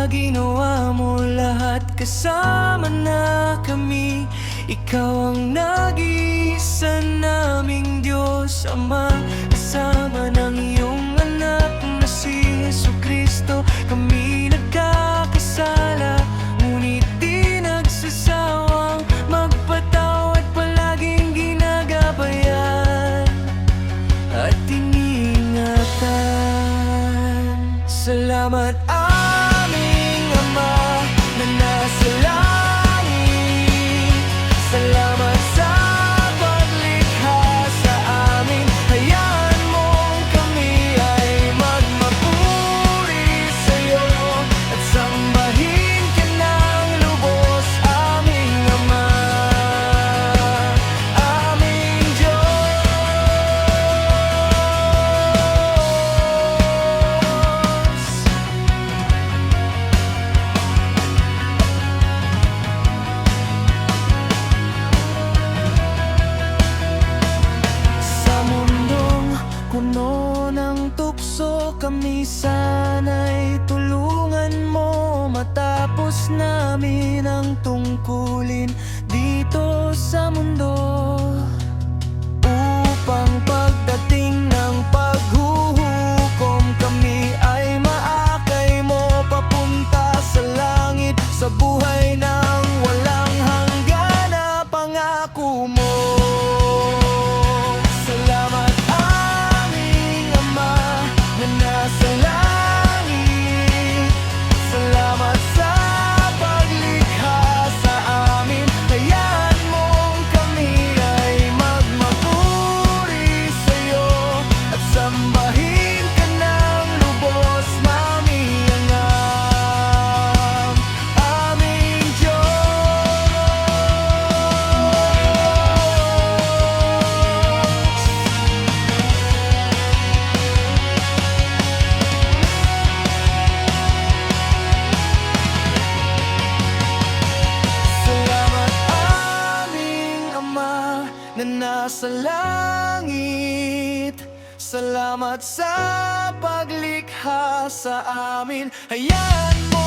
ginawa mo lahat, kasama na kami. Ikaw ang nag-iisa naming Diyos Ama, kasama ng iyong anak na si Jesucristo. Kami nagkakasala, ngunit di nagsasawang magpatawad, palaging ginagabayan at iniingatan. Salamat aming Ama na nasa langit. Salamat sa paglikha sa amin. Hayaan mong kami ay magmapuri sa'yo at sambahin ka ng lubos, aming Ama, aming Diyos. Sa mundong puno ng tukso, kami sana'y tulungan mo matapos namin ang tungkulin dito sa mundo, upang pagdating ng paghuhukom kami ay maakay mo papunta sa langit, sa buhay ng walang hanggan na pangako mo. Salamat aming Ama na nasa langit. Salamat sa paglikha sa amin. Hayaan mong kami ay magmapuri sa'yo at sambahin ka ng lubos, mami angam, aming Diyos. Salamat aming Ama na nasa langit. Salamat sa paglikha sa amin. Hayaan mo